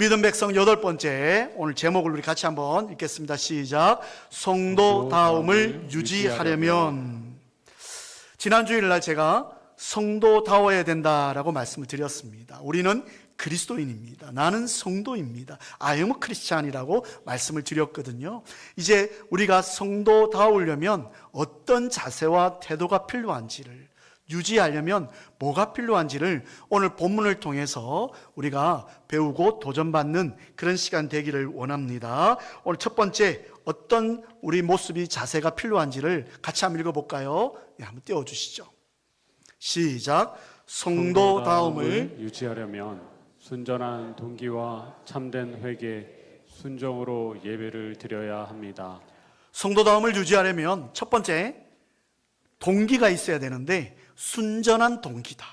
믿음 백성 8번째, 오늘 제목을 우리 같이 한번 읽겠습니다. 시작. 성도다움을 유지하려면. 지난 주일날 제가 성도다워야 된다라고 말씀을 드렸습니다. 우리는 그리스도인입니다. 나는 성도입니다. I am a Christian이라고 말씀을 드렸거든요. 이제 우리가 성도다우려면 어떤 자세와 태도가 필요한지를, 유지하려면 뭐가 필요한지를 오늘 본문을 통해서 우리가 배우고 도전받는 그런 시간 되기를 원합니다. 오늘 첫 번째, 어떤 우리 모습이 자세가 필요한지를 같이 한번 읽어볼까요? 네, 한번 띄워주시죠. 시작. 성도다움을 유지하려면 순전한 동기와 참된 회개, 순종으로 예배를 드려야 합니다. 성도다움을 유지하려면 첫 번째, 동기가 있어야 되는데 순전한 동기다.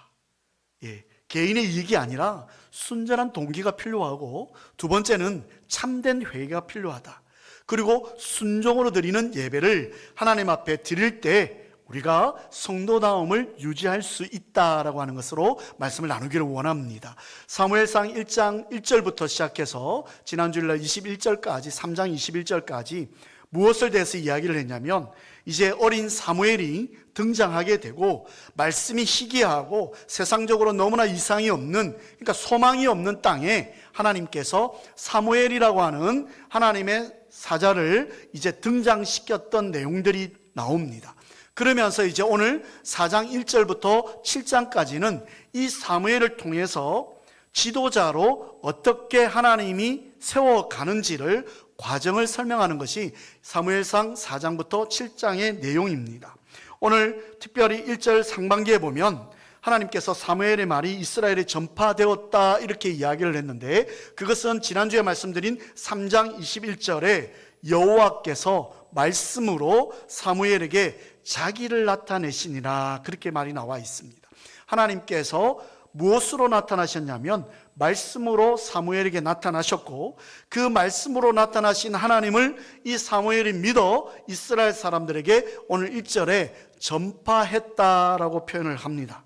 개인의 이익이 아니라 순전한 동기가 필요하고, 두 번째는 참된 회개가 필요하다. 그리고 순종으로 드리는 예배를 하나님 앞에 드릴 때 우리가 성도다움을 유지할 수 있다라고 하는 것으로 말씀을 나누기를 원합니다. 사무엘상 1장 1절부터 시작해서 지난 주일날 21절까지, 3장 21절까지 무엇을 대해서 이야기를 했냐면, 이제 어린 사무엘이 등장하게 되고 말씀이 희귀하고 세상적으로 너무나 이상이 없는, 그러니까 소망이 없는 땅에 하나님께서 사무엘이라고 하는 하나님의 사자를 이제 등장시켰던 내용들이 나옵니다. 그러면서 이제 오늘 4장 1절부터 7장까지는 이 사무엘을 통해서 지도자로 어떻게 하나님이 세워가는지를 과정을 설명하는 것이 사무엘상 4장부터 7장의 내용입니다. 오늘 특별히 1절 상반기에 보면 하나님께서 사무엘의 말이 이스라엘에 전파되었다 이렇게 이야기를 했는데, 그것은 지난주에 말씀드린 3장 21절에 여호와께서 말씀으로 사무엘에게 자기를 나타내시니라 그렇게 말이 나와 있습니다. 하나님께서 무엇으로 나타나셨냐면 말씀으로 사무엘에게 나타나셨고, 그 말씀으로 나타나신 하나님을 이 사무엘이 믿어 이스라엘 사람들에게 오늘 1절에 전파했다라고 표현을 합니다.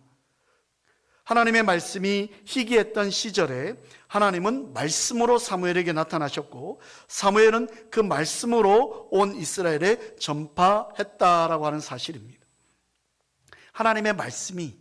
하나님의 말씀이 희귀했던 시절에 하나님은 말씀으로 사무엘에게 나타나셨고, 사무엘은 그 말씀으로 온 이스라엘에 전파했다라고 하는 사실입니다. 하나님의 말씀이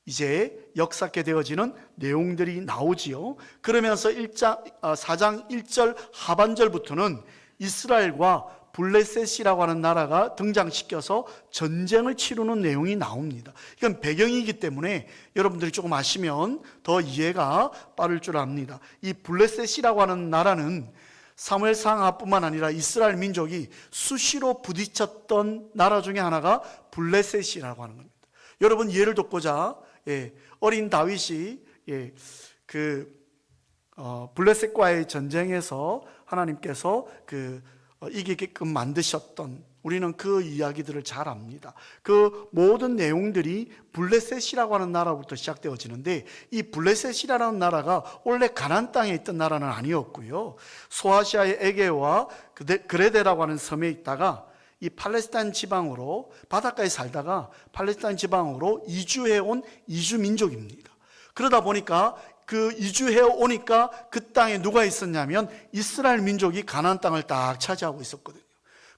이제 역사케 되어지는 내용들이 나오지요. 그러면서 4장 1절 하반절부터는 이스라엘과 블레셋이라고 하는 나라가 등장시켜서 전쟁을 치르는 내용이 나옵니다. 이건 배경이기 때문에 여러분들이 조금 아시면 더 이해가 빠를 줄 압니다. 이 블레셋이라고 하는 나라는 사무엘상하뿐만 아니라 이스라엘 민족이 수시로 부딪혔던 나라 중에 하나가 블레셋이라고 하는 겁니다. 여러분 이해를 돕고자 어린 다윗이 블레셋과의 전쟁에서 하나님께서 이기게끔 만드셨던, 우리는 그 이야기들을 잘 압니다. 그 모든 내용들이 블레셋이라고 하는 나라부터 시작되어지는데, 이 블레셋이라는 나라가 원래 가나안 땅에 있던 나라는 아니었고요. 소아시아의 에게와 그레데라고 하는 섬에 있다가 이 팔레스타인 지방으로, 바닷가에 살다가 팔레스타인 지방으로 이주해온 이주민족입니다. 그러다 보니까 그 이주해 오니까 그 땅에 누가 있었냐면 이스라엘 민족이 가나안 땅을 딱 차지하고 있었거든요.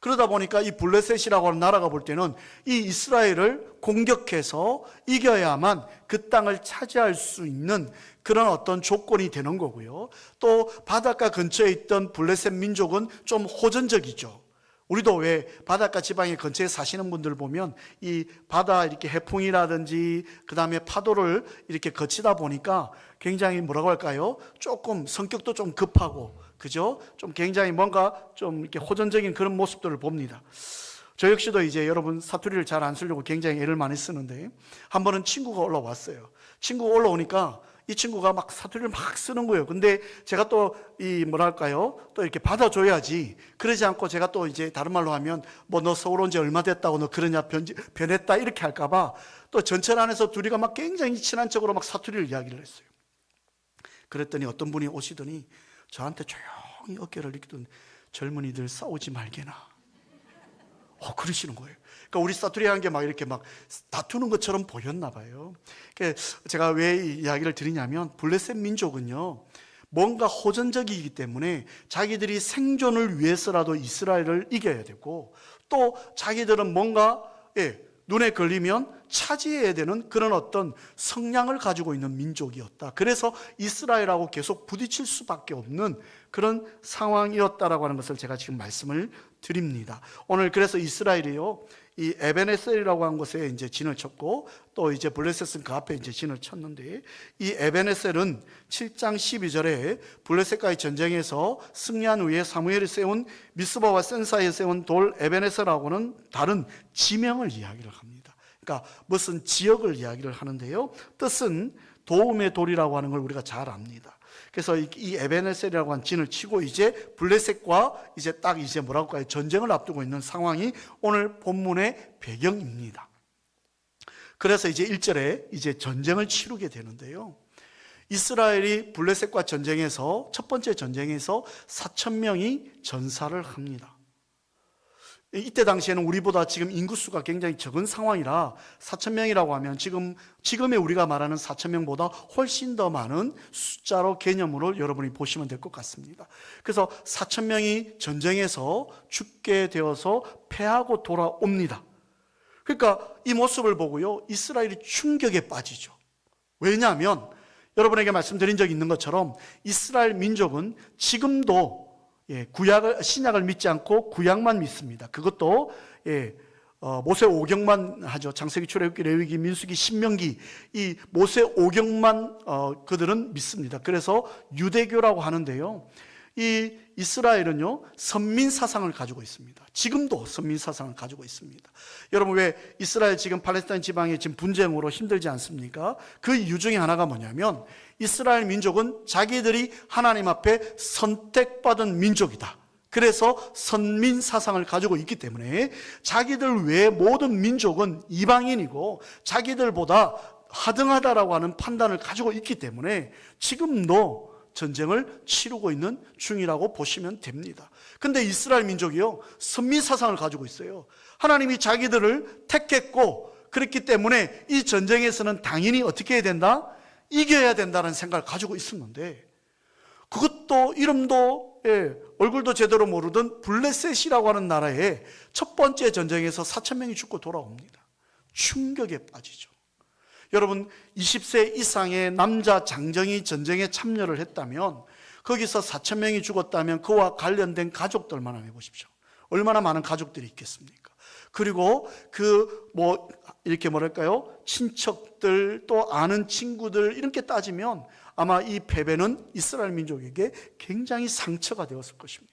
그러다 보니까 이 블레셋이라고 하는 나라가 볼 때는 이 이스라엘을 공격해서 이겨야만 그 땅을 차지할 수 있는 그런 어떤 조건이 되는 거고요. 또 바닷가 근처에 있던 블레셋 민족은 좀 호전적이죠. 우리도 왜 바닷가 지방의 근처에 사시는 분들 보면 이 바다 이렇게 해풍이라든지 그 다음에 파도를 이렇게 거치다 보니까 굉장히 뭐라고 할까요? 조금 성격도 좀 급하고, 그죠? 좀 굉장히 뭔가 좀 이렇게 호전적인 그런 모습들을 봅니다. 저 역시도 이제 여러분 사투리를 잘 안 쓰려고 굉장히 애를 많이 쓰는데, 한 번은 친구가 올라왔어요. 친구가 올라오니까 이 친구가 막 사투리를 막 쓰는 거예요. 근데 제가 또 또 이렇게 받아줘야지. 그러지 않고 제가 또 이제 다른 말로 하면 너 서울 온 지 얼마 됐다고 너 그러냐 변했다 이렇게 할까봐 또 전철 안에서 둘이가 막 굉장히 친한 척으로 막 사투리를 이야기를 했어요. 그랬더니 어떤 분이 오시더니 저한테 조용히 어깨를 이렇게 젊은이들 싸우지 말게나. 그러시는 거예요. 그러니까 우리 사투리 한 게 막 이렇게 막 다투는 것처럼 보였나 봐요. 제가 왜 이 이야기를 드리냐면 블레셋 민족은요, 뭔가 호전적이기 때문에 자기들이 생존을 위해서라도 이스라엘을 이겨야 되고, 또 자기들은 뭔가 눈에 걸리면 차지해야 되는 그런 어떤 성향을 가지고 있는 민족이었다. 그래서 이스라엘하고 계속 부딪힐 수밖에 없는 그런 상황이었다라고 하는 것을 제가 지금 말씀을 드립니다. 오늘 그래서 이스라엘이요, 이 에베네셀이라고 한 곳에 이제 진을 쳤고, 또 이제 블레셋은 그 앞에 이제 진을 쳤는데, 이 에베네셀은 7장 12절에 블레셋과의 전쟁에서 승리한 후에 사무엘이 세운 미스바와 센사에 세운 돌 에베네셀하고는 다른 지명을 이야기를 합니다. 그러니까 무슨 지역을 이야기를 하는데요, 뜻은 도움의 돌이라고 하는 걸 우리가 잘 압니다. 그래서 이 에베네셀이라고 한 진을 치고 이제 블레셋과 이제 딱 이제 뭐라고 할까요? 전쟁을 앞두고 있는 상황이 오늘 본문의 배경입니다. 그래서 이제 1절에 이제 전쟁을 치르게 되는데요. 이스라엘이 블레셋과 전쟁에서 첫 번째 전쟁에서 4,000명이 전사를 합니다. 이때 당시에는 우리보다 지금 인구수가 굉장히 적은 상황이라 4,000명이라고 하면 지금의 우리가 말하는 4,000명보다 훨씬 더 많은 숫자로 개념으로 여러분이 보시면 될 것 같습니다. 그래서 4,000명이 전쟁에서 죽게 되어서 패하고 돌아옵니다. 그러니까 이 모습을 보고요, 이스라엘이 충격에 빠지죠. 왜냐하면 여러분에게 말씀드린 적이 있는 것처럼 이스라엘 민족은 지금도 신약을 믿지 않고 구약만 믿습니다. 그것도 모세 오경만 하죠. 창세기, 출애굽기, 레위기, 민수기, 신명기, 이 모세 오경만 그들은 믿습니다. 그래서 유대교라고 하는데요, 이 이스라엘은요, 선민 사상을 가지고 있습니다. 지금도 선민 사상을 가지고 있습니다. 여러분, 왜 이스라엘 지금 팔레스타인 지방에 지금 분쟁으로 힘들지 않습니까? 그 이유 중에 하나가 뭐냐면, 이스라엘 민족은 자기들이 하나님 앞에 선택받은 민족이다. 그래서 선민 사상을 가지고 있기 때문에 자기들 외의 모든 민족은 이방인이고 자기들보다 하등하다라고 하는 판단을 가지고 있기 때문에 지금도 전쟁을 치르고 있는 중이라고 보시면 됩니다. 근데 이스라엘 민족이요, 선민 사상을 가지고 있어요. 하나님이 자기들을 택했고, 그렇기 때문에 이 전쟁에서는 당연히 어떻게 해야 된다? 이겨야 된다는 생각을 가지고 있었는데, 그것도 이름도 얼굴도 제대로 모르던 블레셋이라고 하는 나라에 첫 번째 전쟁에서 4,000명이 죽고 돌아옵니다. 충격에 빠지죠. 여러분, 20세 이상의 남자 장정이 전쟁에 참여를 했다면, 거기서 4,000명이 죽었다면 그와 관련된 가족들만 해보십시오. 얼마나 많은 가족들이 있겠습니까? 그리고 이렇게 뭐랄까요? 친척들, 또 아는 친구들, 이렇게 따지면 아마 이 패배는 이스라엘 민족에게 굉장히 상처가 되었을 것입니다.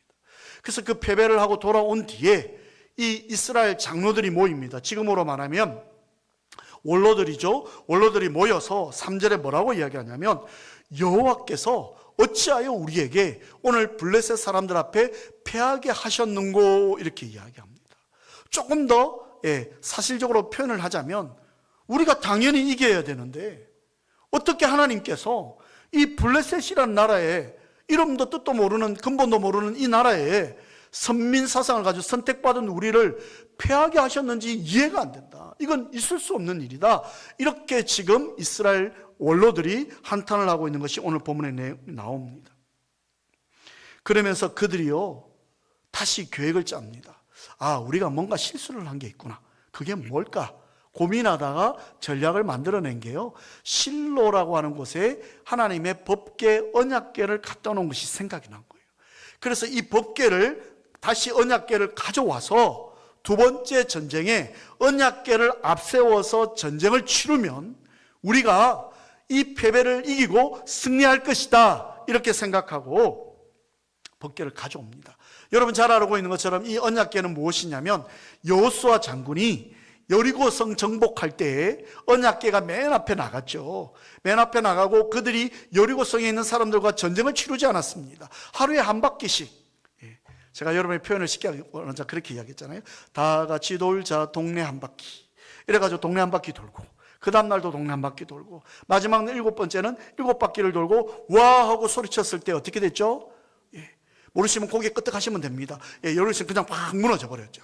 그래서 그 패배를 하고 돌아온 뒤에 이 이스라엘 장로들이 모입니다. 지금으로 말하면 원로들이죠. 원로들이 모여서 3절에 뭐라고 이야기하냐면, 여호와께서 어찌하여 우리에게 오늘 블레셋 사람들 앞에 패하게 하셨는고, 이렇게 이야기합니다. 조금 더 사실적으로 표현을 하자면, 우리가 당연히 이겨야 되는데 어떻게 하나님께서 이 블레셋이라는 나라에, 이름도 뜻도 모르는, 근본도 모르는 이 나라에 선민 사상을 가지고 선택받은 우리를 패하게 하셨는지 이해가 안 된다. 이건 있을 수 없는 일이다. 이렇게 지금 이스라엘 원로들이 한탄을 하고 있는 것이 오늘 본문에 나옵니다. 그러면서 그들이요, 다시 계획을 짭니다. 아, 우리가 뭔가 실수를 한 게 있구나. 그게 뭘까? 고민하다가 전략을 만들어낸 게요, 실로라고 하는 곳에 하나님의 법궤, 언약궤를 갖다 놓은 것이 생각이 난 거예요. 그래서 이 법궤를, 다시 언약궤를 가져와서 두 번째 전쟁에 언약궤를 앞세워서 전쟁을 치르면 우리가 이 패배를 이기고 승리할 것이다, 이렇게 생각하고 법궤를 가져옵니다. 여러분 잘 알고 있는 것처럼 이 언약궤는 무엇이냐면, 여호수아 장군이 여리고성 정복할 때에 언약궤가 맨 앞에 나갔죠. 맨 앞에 나가고 그들이 여리고성에 있는 사람들과 전쟁을 치르지 않았습니다. 하루에 한 바퀴씩. 제가 여러분의 표현을 쉽게 하자 그렇게 이야기했잖아요. 다 같이 돌자 동네 한 바퀴. 이래가지고 동네 한 바퀴 돌고, 그 다음날도 동네 한 바퀴 돌고, 마지막 7번째는 7바퀴를 돌고 와 하고 소리쳤을 때 어떻게 됐죠? 모르시면 고개 끄덕하시면 됩니다. 모르시면 그냥 팍 무너져 버렸죠.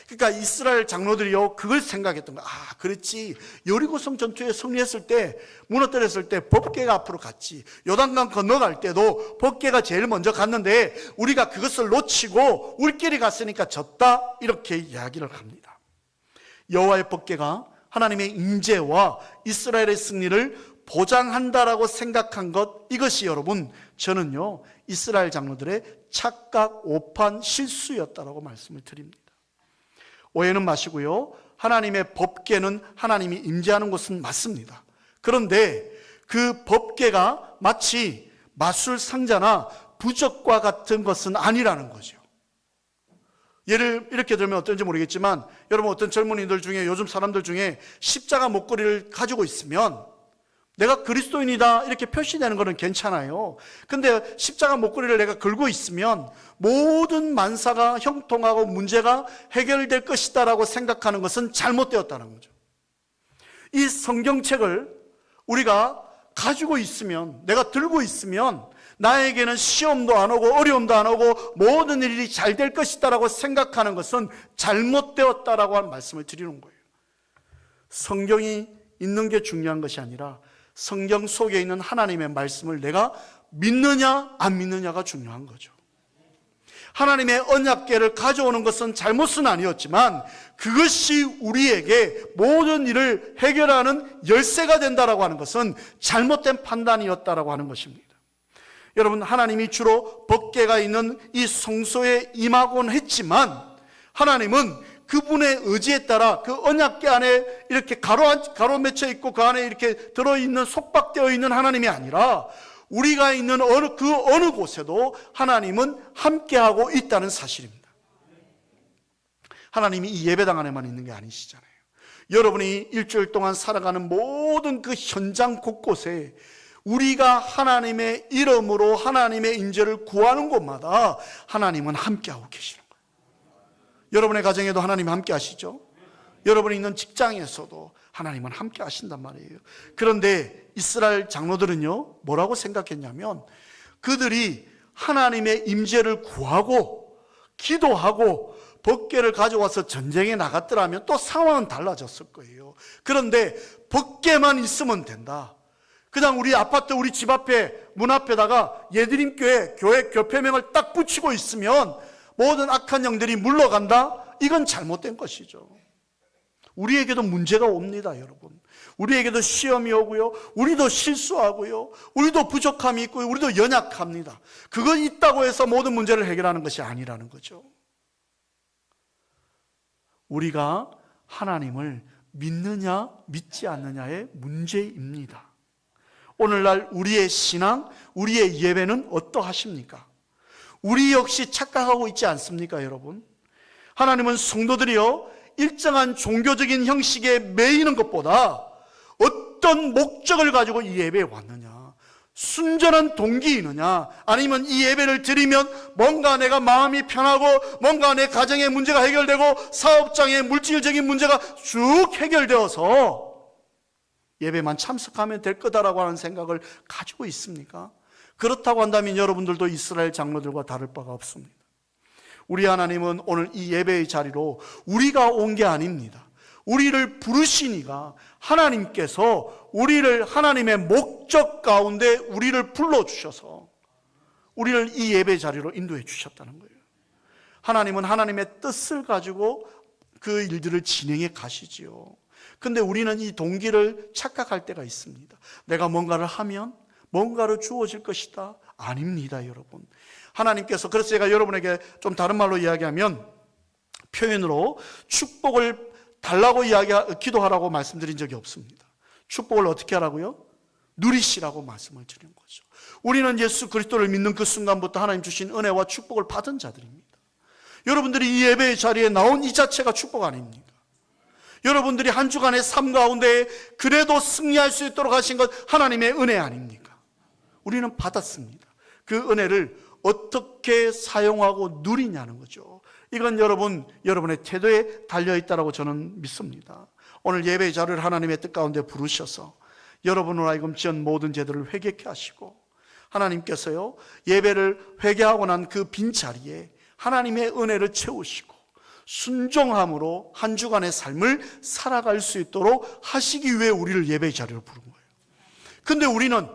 그러니까 이스라엘 장로들이요, 그걸 생각했던 거야. 그렇지. 여리고성 전투에 승리했을 때, 무너뜨렸을 때 법궤가 앞으로 갔지. 요단강 건너갈 때도 법궤가 제일 먼저 갔는데 우리가 그것을 놓치고 우리끼리 갔으니까 졌다. 이렇게 이야기를 합니다. 여호와의 법궤가 하나님의 임재와 이스라엘의 승리를 보장한다라고 생각한 것, 이것이 여러분, 저는요, 이스라엘 장로들의 착각, 오판, 실수였다라고 말씀을 드립니다. 오해는 마시고요, 하나님의 법궤는 하나님이 임재하는 곳은 맞습니다. 그런데 그 법궤가 마치 마술 상자나 부적과 같은 것은 아니라는 거죠. 예를 이렇게 들면 어떤지 모르겠지만, 여러분 어떤 젊은이들 중에, 요즘 사람들 중에 십자가 목걸이를 가지고 있으면 내가 그리스도인이다 이렇게 표시되는 것은 괜찮아요. 근데 십자가 목걸이를 내가 걸고 있으면 모든 만사가 형통하고 문제가 해결될 것이다라고 생각하는 것은 잘못되었다는 거죠. 이 성경책을 우리가 가지고 있으면, 내가 들고 있으면 나에게는 시험도 안 오고 어려움도 안 오고 모든 일이 잘 될 것이다라고 생각하는 것은 잘못되었다라고 하는 말씀을 드리는 거예요. 성경이 있는 게 중요한 것이 아니라 성경 속에 있는 하나님의 말씀을 내가 믿느냐 안 믿느냐가 중요한 거죠. 하나님의 언약궤를 가져오는 것은 잘못은 아니었지만 그것이 우리에게 모든 일을 해결하는 열쇠가 된다라고 하는 것은 잘못된 판단이었다라고 하는 것입니다. 여러분, 하나님이 주로 법궤가 있는 이 성소에 임하곤 했지만 하나님은 그분의 의지에 따라 그 언약궤 안에 이렇게 가로 맺혀 있고 그 안에 이렇게 들어있는, 속박되어 있는 하나님이 아니라 우리가 있는 어느 곳에도 하나님은 함께하고 있다는 사실입니다. 하나님이 이 예배당 안에만 있는 게 아니시잖아요. 여러분이 일주일 동안 살아가는 모든 그 현장 곳곳에 우리가 하나님의 이름으로 하나님의 임재를 구하는 곳마다 하나님은 함께하고 계시는 거예요. 여러분의 가정에도 하나님 함께 하시죠? 여러분이 있는 직장에서도 하나님은 함께 하신단 말이에요. 그런데 이스라엘 장로들은요, 뭐라고 생각했냐면 그들이 하나님의 임재를 구하고 기도하고 법궤를 가져와서 전쟁에 나갔더라면 또 상황은 달라졌을 거예요. 그런데 법궤만 있으면 된다. 그냥 우리 아파트, 우리 집 앞에, 문 앞에다가 예드림교회 교회 교회명을 딱 붙이고 있으면 모든 악한 영들이 물러간다? 이건 잘못된 것이죠. 우리에게도 문제가 옵니다, 여러분. 우리에게도 시험이 오고요, 우리도 실수하고요, 우리도 부족함이 있고요, 우리도 연약합니다. 그거 있다고 해서 모든 문제를 해결하는 것이 아니라는 거죠. 우리가 하나님을 믿느냐 믿지 않느냐의 문제입니다. 오늘날 우리의 신앙, 우리의 예배는 어떠하십니까? 우리 역시 착각하고 있지 않습니까, 여러분? 하나님은 성도들이요, 일정한 종교적인 형식에 매이는 것보다 어떤 목적을 가지고 이 예배에 왔느냐, 순전한 동기 있느냐, 아니면 이 예배를 드리면 뭔가 내가 마음이 편하고 뭔가 내 가정의 문제가 해결되고 사업장의 물질적인 문제가 쭉 해결되어서 예배만 참석하면 될 거다라고 하는 생각을 가지고 있습니까? 그렇다고 한다면 여러분들도 이스라엘 장로들과 다를 바가 없습니다. 우리 하나님은 오늘 이 예배의 자리로 우리가 온 게 아닙니다. 우리를 부르시니가 하나님께서 우리를 하나님의 목적 가운데 우리를 불러주셔서 우리를 이 예배 자리로 인도해 주셨다는 거예요. 하나님은 하나님의 뜻을 가지고 그 일들을 진행해 가시지요. 근데 우리는 이 동기를 착각할 때가 있습니다. 내가 뭔가를 하면 뭔가를 주어질 것이다. 아닙니다, 여러분. 하나님께서, 그래서 제가 여러분에게 좀 다른 말로 이야기하면 표현으로 축복을 달라고 기도하라고 말씀드린 적이 없습니다. 축복을 어떻게 하라고요? 누리시라고 말씀을 드린 거죠. 우리는 예수 그리스도를 믿는 그 순간부터 하나님 주신 은혜와 축복을 받은 자들입니다. 여러분들이 이 예배의 자리에 나온 이 자체가 축복 아닙니까? 여러분들이 한 주간의 삶 가운데 그래도 승리할 수 있도록 하신 것 하나님의 은혜 아닙니까? 우리는 받았습니다. 그 은혜를 어떻게 사용하고 누리냐는 거죠. 이건 여러분의 태도에 달려있다고 저는 믿습니다. 오늘 예배의 자리를 하나님의 뜻 가운데 부르셔서 여러분으로 하여금 지은 모든 죄들을 회개케 하시고 하나님께서요, 예배를 회개하고 난 그 빈자리에 하나님의 은혜를 채우시고 순종함으로 한 주간의 삶을 살아갈 수 있도록 하시기 위해 우리를 예배 자리로 부른 거예요. 근데 우리는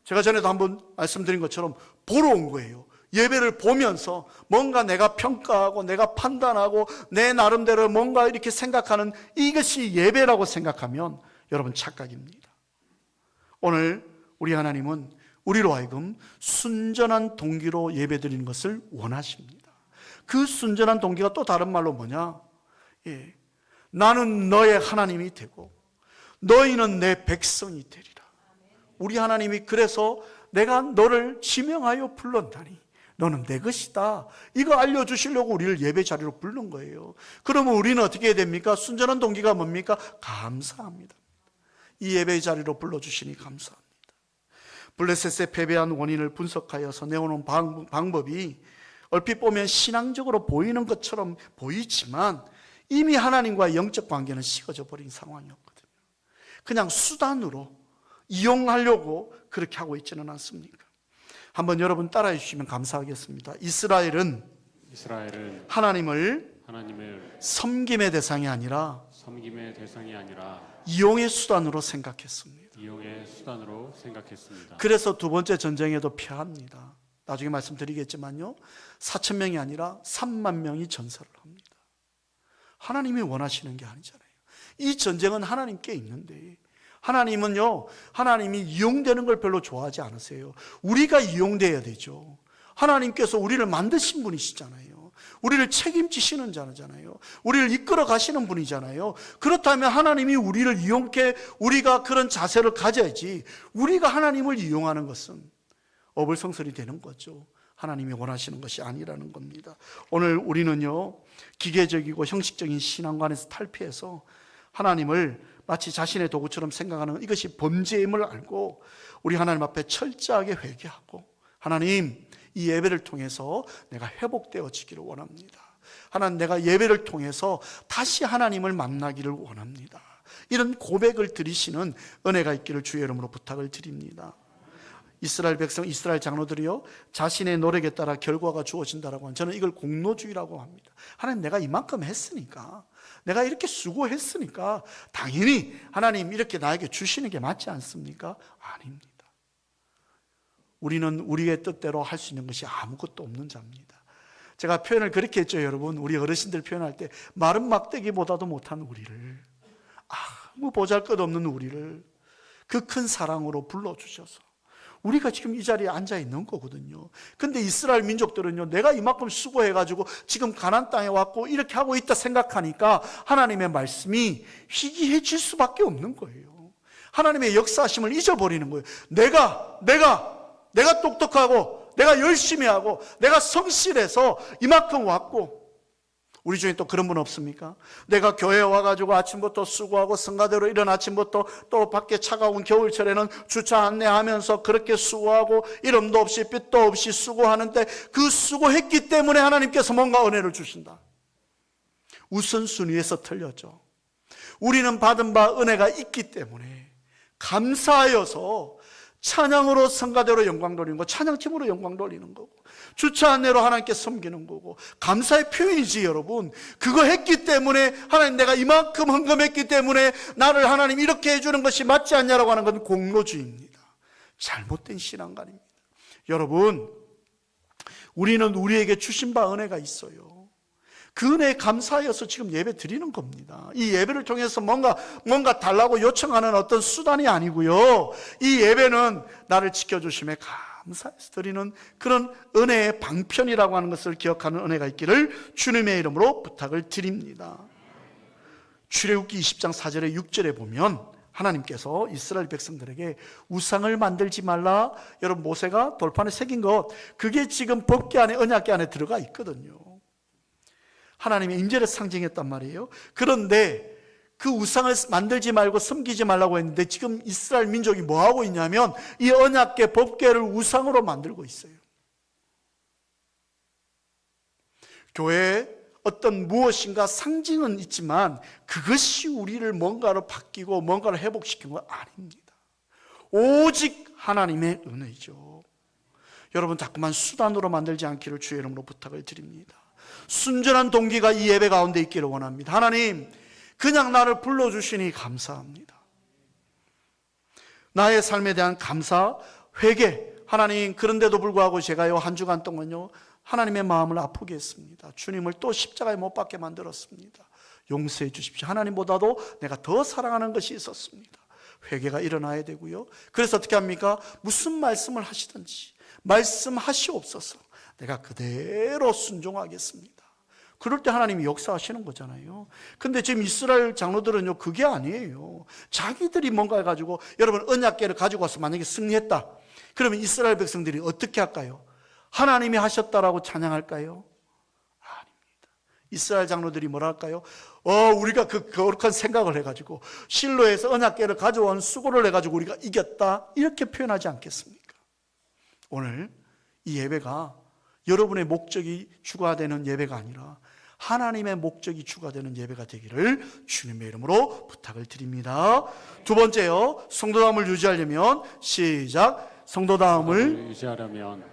제가 전에도 한번 말씀드린 것처럼 보러 온 거예요. 예배를 보면서 뭔가 내가 평가하고 내가 판단하고 내 나름대로 뭔가 이렇게 생각하는 이것이 예배라고 생각하면 여러분 착각입니다. 오늘 우리 하나님은 우리로 하여금 순전한 동기로 예배드리는 것을 원하십니다. 그 순전한 동기가 또 다른 말로 뭐냐? 나는 너의 하나님이 되고 너희는 내 백성이 되리라. 우리 하나님이 그래서 내가 너를 지명하여 불렀다니 너는 내 것이다. 이거 알려주시려고 우리를 예배 자리로 부른 거예요. 그러면 우리는 어떻게 해야 됩니까? 순전한 동기가 뭡니까? 감사합니다. 이 예배 자리로 불러주시니 감사합니다. 블레셋의 패배한 원인을 분석하여서 내오는 방법이 얼핏 보면 신앙적으로 보이는 것처럼 보이지만 이미 하나님과의 영적 관계는 식어져 버린 상황이었거든요. 그냥 수단으로 이용하려고 그렇게 하고 있지는 않습니까? 한번 여러분 따라해 주시면 감사하겠습니다. 이스라엘은 하나님을 섬김의 대상이 아니라 이용의 수단으로 생각했습니다. 그래서 두 번째 전쟁에도 패합니다. 나중에 말씀드리겠지만요, 4,000명이 아니라 3만 명이 전사를 합니다. 하나님이 원하시는 게 아니잖아요. 이 전쟁은 하나님께 있는데 하나님은요, 하나님이 이용되는 걸 별로 좋아하지 않으세요. 우리가 이용돼야 되죠. 하나님께서 우리를 만드신 분이시잖아요. 우리를 책임지시는 자잖아요. 우리를 이끌어 가시는 분이잖아요. 그렇다면 하나님이 우리를 이용케 우리가 그런 자세를 가져야지, 우리가 하나님을 이용하는 것은 어불성설이 되는 거죠. 하나님이 원하시는 것이 아니라는 겁니다. 오늘 우리는요, 기계적이고 형식적인 신앙관에서 탈피해서 하나님을 마치 자신의 도구처럼 생각하는 이것이 범죄임을 알고 우리 하나님 앞에 철저하게 회개하고, 하나님, 이 예배를 통해서 내가 회복되어지기를 원합니다. 하나님, 내가 예배를 통해서 다시 하나님을 만나기를 원합니다. 이런 고백을 드리시는 은혜가 있기를 주의 이름으로 부탁을 드립니다. 이스라엘 백성, 이스라엘 장로들이요, 자신의 노력에 따라 결과가 주어진다라고 하는, 저는 이걸 공로주의라고 합니다. 하나님, 내가 이만큼 했으니까, 내가 이렇게 수고했으니까 당연히 하나님 이렇게 나에게 주시는 게 맞지 않습니까? 아닙니다. 우리는 우리의 뜻대로 할 수 있는 것이 아무것도 없는 자입니다. 제가 표현을 그렇게 했죠, 여러분. 우리 어르신들 표현할 때 마른 막대기보다도 못한 우리를, 아무 보잘것없는 우리를 그 큰 사랑으로 불러주셔서 우리가 지금 이 자리에 앉아 있는 거거든요. 근데 이스라엘 민족들은요, 내가 이만큼 수고해가지고 지금 가나안 땅에 왔고 이렇게 하고 있다 생각하니까 하나님의 말씀이 희귀해질 수밖에 없는 거예요. 하나님의 역사하심을 잊어버리는 거예요. 내가 똑똑하고 내가 열심히 하고 내가 성실해서 이만큼 왔고, 우리 중에 또 그런 분 없습니까? 내가 교회에 와가지고 아침부터 수고하고 성가대로 이른 아침부터 또 밖에 차가운 겨울철에는 주차 안내하면서 그렇게 수고하고 이름도 없이 빛도 없이 수고하는데 그 수고했기 때문에 하나님께서 뭔가 은혜를 주신다. 우선순위에서 틀렸죠. 우리는 받은 바 은혜가 있기 때문에 감사하여서 찬양으로 성가대로 영광 돌리는 거, 찬양팀으로 영광 돌리는 거고, 주차 안내로 하나님께 섬기는 거고, 감사의 표현이지 여러분. 그거 했기 때문에 하나님, 내가 이만큼 헌금했기 때문에 나를 하나님 이렇게 해주는 것이 맞지 않냐라고 하는 건 공로주의입니다. 잘못된 신앙관입니다. 여러분, 우리는 우리에게 주신 바 은혜가 있어요. 그 은혜에 감사하여서 지금 예배 드리는 겁니다. 이 예배를 통해서 뭔가 달라고 요청하는 어떤 수단이 아니고요. 이 예배는 나를 지켜주심에 감사해서 드리는 그런 은혜의 방편이라고 하는 것을 기억하는 은혜가 있기를 주님의 이름으로 부탁을 드립니다. 출애굽기 20장 4절에 6절에 보면 하나님께서 이스라엘 백성들에게 우상을 만들지 말라. 여러분, 모세가 돌판에 새긴 것, 그게 지금 법궤 안에, 언약궤 안에 들어가 있거든요. 하나님의 임재를 상징했단 말이에요. 그런데 그 우상을 만들지 말고 섬기지 말라고 했는데 지금 이스라엘 민족이 뭐 하고 있냐면 이 언약궤, 법궤를 우상으로 만들고 있어요. 교회에 어떤 무엇인가 상징은 있지만 그것이 우리를 뭔가로 바뀌고 뭔가를 회복시키는 건 아닙니다. 오직 하나님의 은혜죠. 여러분, 자꾸만 수단으로 만들지 않기를 주의 이름으로 부탁을 드립니다. 순전한 동기가 이 예배 가운데 있기를 원합니다. 하나님, 그냥 나를 불러주시니 감사합니다. 나의 삶에 대한 감사, 회개. 하나님, 그런데도 불구하고 제가요 한 주간 동안요 하나님의 마음을 아프게 했습니다. 주님을 또 십자가에 못 박게 만들었습니다. 용서해 주십시오. 하나님보다도 내가 더 사랑하는 것이 있었습니다. 회개가 일어나야 되고요. 그래서 어떻게 합니까? 무슨 말씀을 하시든지 말씀하시옵소서. 내가 그대로 순종하겠습니다. 그럴 때 하나님이 역사하시는 거잖아요. 근데 지금 이스라엘 장로들은요 그게 아니에요. 자기들이 뭔가 해가지고, 여러분 언약궤를 가지고 와서 만약에 승리했다 그러면 이스라엘 백성들이 어떻게 할까요? 하나님이 하셨다라고 찬양할까요? 아닙니다. 이스라엘 장로들이 뭐라 할까요? 우리가 그 거룩한 생각을 해가지고 실로에서 언약궤를 가져온 수고를 해가지고 우리가 이겼다, 이렇게 표현하지 않겠습니까? 오늘 이 예배가 여러분의 목적이 주가 되는 예배가 아니라 하나님의 목적이 주가 되는 예배가 되기를 주님의 이름으로 부탁을 드립니다. 두 번째요, 성도다움을 유지하려면 시작. 성도다움을 유지하려면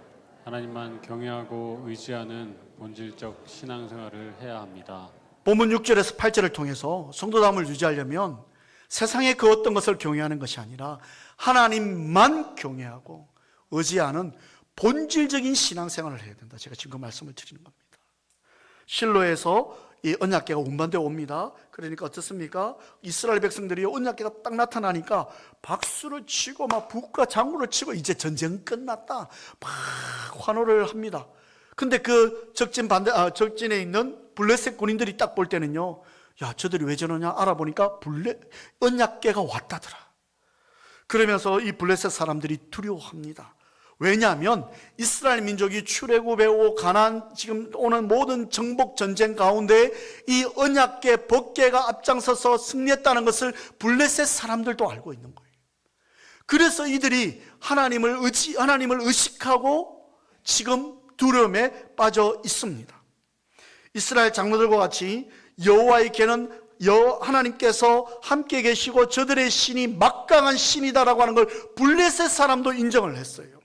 하나님만 경외하고 의지하는 본질적 신앙생활을 해야 합니다. 본문 6절에서 8절을 통해서 성도다움을 유지하려면 세상의 그 어떤 것을 경외하는 것이 아니라 하나님만 경외하고 의지하는 본질적인 신앙생활을 해야 된다. 제가 지금 그 말씀을 드리는 겁니다. 실로에서 이 언약궤가 운반되어 옵니다. 그러니까 어떻습니까? 이스라엘 백성들이 언약궤가 딱 나타나니까 박수를 치고 막 북과 장구를 치고 이제 전쟁 끝났다 막 환호를 합니다. 근데 그 적진에 있는 블레셋 군인들이 딱 볼 때는요, 야, 저들이 왜 저러냐 알아보니까 언약궤가 왔다더라. 그러면서 이 블레셋 사람들이 두려워합니다. 왜냐하면 이스라엘 민족이 출애굽해 오고 가나안 지금 오는 모든 정복 전쟁 가운데 이 언약궤 법궤가 앞장서서 승리했다는 것을 블레셋 사람들도 알고 있는 거예요. 그래서 이들이 하나님을 의식하고 지금 두려움에 빠져 있습니다. 이스라엘 장로들과 같이 여호와의 궤는 하나님께서 함께 계시고 저들의 신이 막강한 신이다라고 하는 걸 블레셋 사람도 인정을 했어요.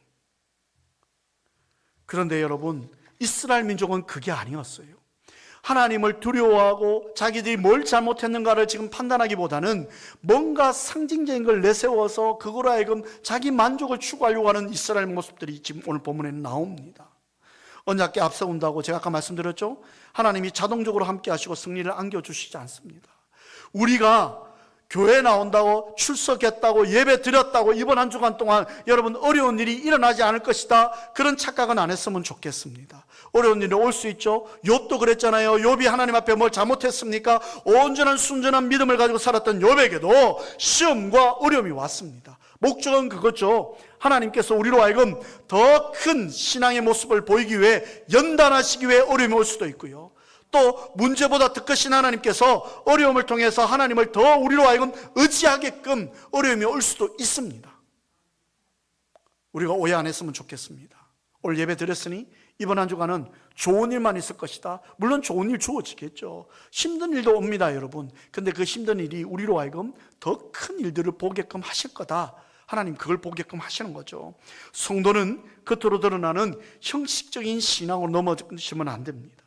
그런데 여러분, 이스라엘 민족은 그게 아니었어요. 하나님을 두려워하고 자기들이 뭘 잘못했는가를 지금 판단하기보다는 뭔가 상징적인 걸 내세워서 그거로 하여금 자기 만족을 추구하려고 하는 이스라엘 모습들이 지금 오늘 본문에는 나옵니다. 언약궤 앞세운다고 제가 아까 말씀드렸죠? 하나님이 자동적으로 함께 하시고 승리를 안겨주시지 않습니다. 우리가 교회 나온다고 출석했다고 예배 드렸다고 이번 한 주간 동안 여러분 어려운 일이 일어나지 않을 것이다, 그런 착각은 안 했으면 좋겠습니다. 어려운 일이 올 수 있죠. 욥도 그랬잖아요. 욥이 하나님 앞에 뭘 잘못했습니까? 온전한 순전한 믿음을 가지고 살았던 욥에게도 시험과 어려움이 왔습니다. 목적은 그거죠. 하나님께서 우리로 하여금 더 큰 신앙의 모습을 보이기 위해, 연단하시기 위해 어려움이 올 수도 있고요, 또 문제보다 더 크신 하나님께서 어려움을 통해서 하나님을 더 우리로 하여금 의지하게끔 어려움이 올 수도 있습니다. 우리가 오해 안 했으면 좋겠습니다. 오늘 예배 드렸으니 이번 한 주간은 좋은 일만 있을 것이다. 물론 좋은 일 주어지겠죠. 힘든 일도 옵니다, 여러분. 근데 그 힘든 일이 우리로 하여금 더 큰 일들을 보게끔 하실 거다. 하나님 그걸 보게끔 하시는 거죠. 성도는 겉으로 드러나는 형식적인 신앙으로 넘어지면 안 됩니다.